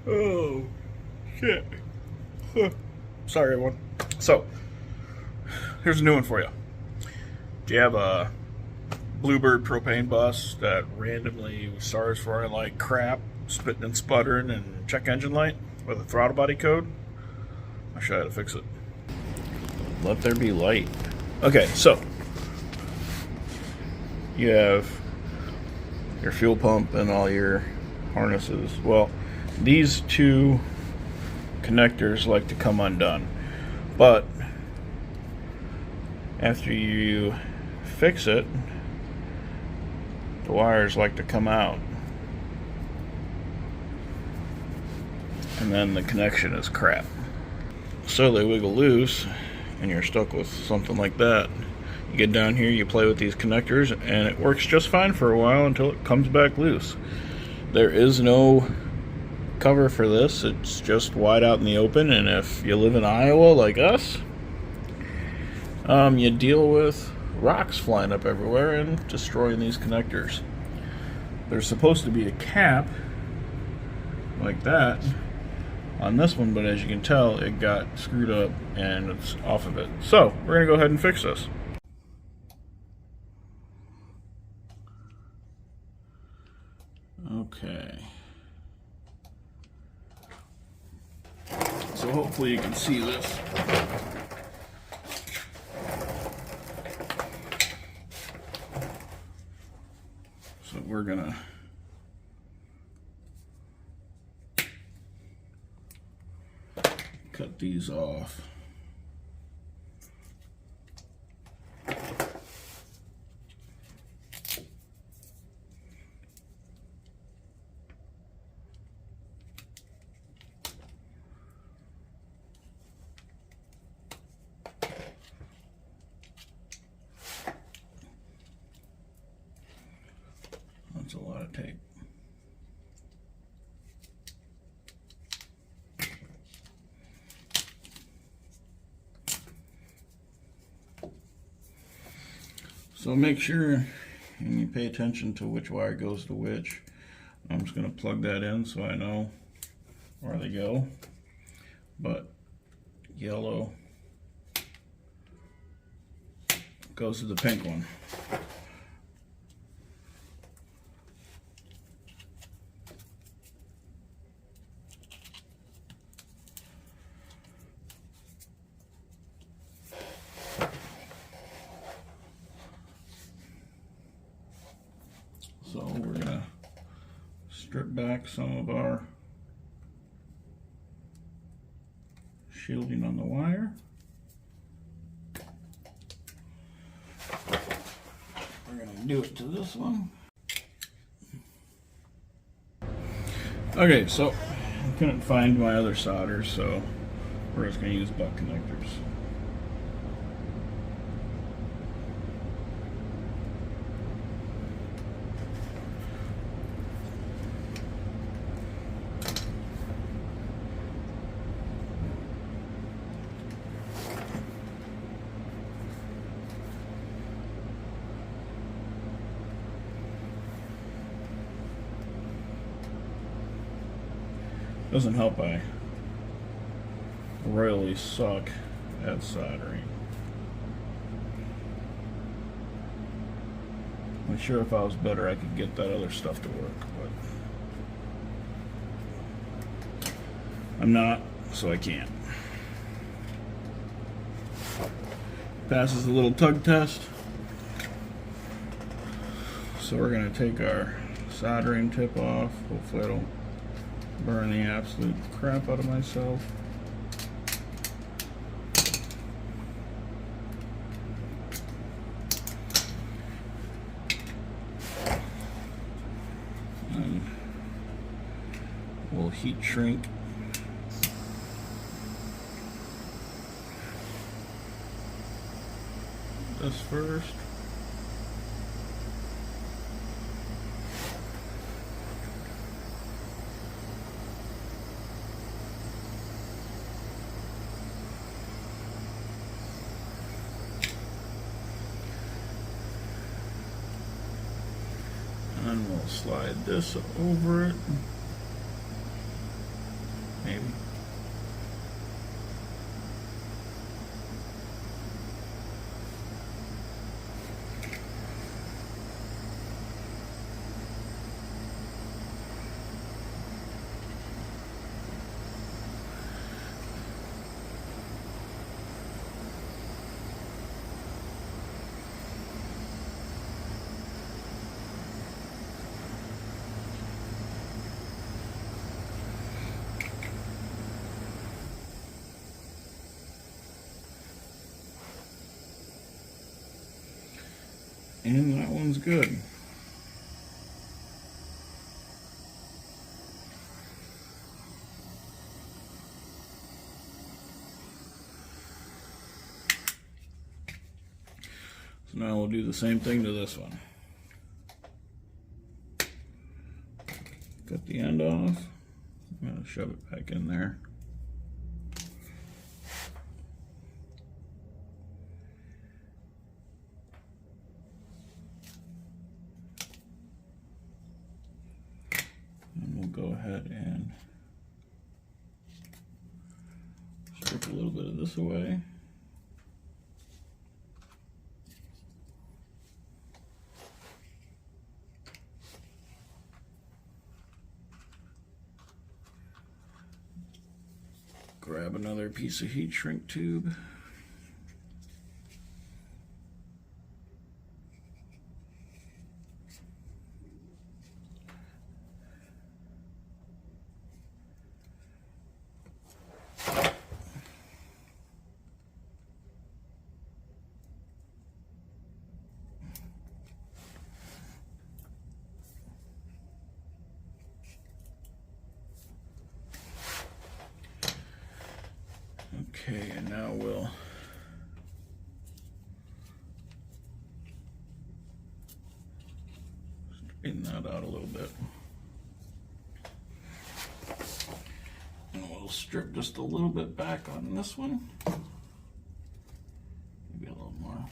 Oh, shit. Sorry, everyone. So, here's a new one for you. Do you have a Bluebird propane bus that randomly starts firing like crap, spitting and sputtering, and check engine light with a throttle body code? I'll show you how to fix it. Let there be light. Okay, so you have your fuel pump and all your harnesses. Well, these two connectors like to come undone, but after you fix it, the wires like to come out, and then the connection is crap. So they wiggle loose, and you're stuck with something like that. You get down here, you play with these connectors, and it works just fine for a while until it comes back loose. There is no cover for this. It's just wide out in the open, and if you live in Iowa like us, you deal with rocks flying up everywhere and destroying these connectors. There's supposed to be a cap like that on this one, but as you can tell, it got screwed up and it's off of it. So we're gonna go ahead and fix this. Okay, so hopefully you can see this. So we're gonna cut these off. That's a lot of tape. So make sure and you pay attention to which wire goes to which. I'm just going to plug that in so I know where they go. But yellow goes to the pink one. So we're going to strip back some of our shielding on the wire. We're going to do it to this one. Okay, so I couldn't find my other solder, so we're just going to use butt connectors. Doesn't help I royally suck at soldering. I'm sure if I was better I could get that other stuff to work, but I'm not, so I can't. Passes the little tug test. So we're going to take our soldering tip off. Hopefully I don't burn the absolute crap out of myself. And we'll heat shrink. This first. And we'll slide this over it. maybe. And that one's good. So now we'll do the same thing to this one. Cut the end off. I'm going to shove it back in there. And we'll go ahead and strip a little bit of this away. Grab another piece of heat shrink tube. Okay, and now we'll straighten that out a little bit. And we'll strip just a little bit back on this one. Maybe a little more.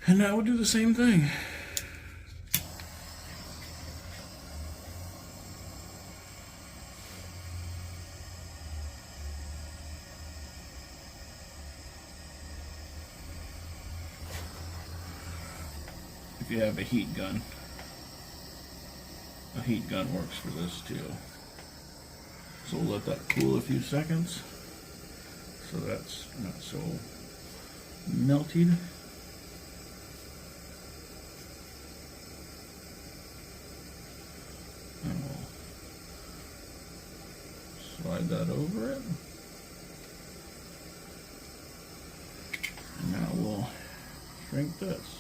And now we'll do the same thing. If you have a heat gun works for this too. So we'll let that cool a few seconds so that's not so melted. And we'll slide that over it. And now we'll shrink this.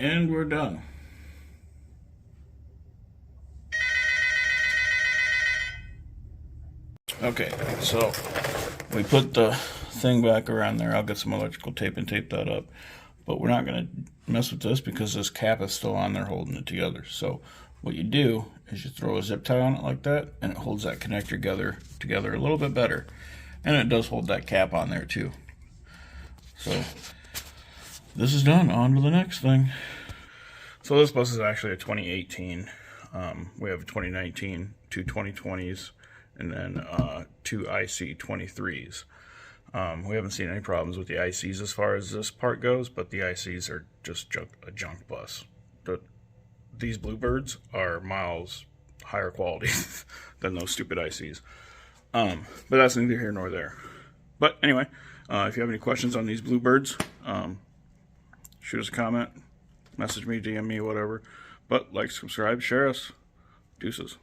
And we're done. Okay, so we put the thing back around there. I'll get some electrical tape and tape that up. But we're not going to mess with this because this cap is still on there holding it together. So what you do is you throw a zip tie on it like that, and it holds that connector together a little bit better. And it does hold that cap on there too. So this is done. On to the next thing. So this bus is actually a 2018. We have a 2019, two 2020s, and then two IC23s. We haven't seen any problems with the ICs as far as this part goes, but the ICs are just a junk bus. These Bluebirds are miles higher quality than those stupid ICs. But that's neither here nor there. But anyway, if you have any questions on these Bluebirds, shoot us a comment, message me, DM me, whatever. But like, subscribe, share us. Deuces.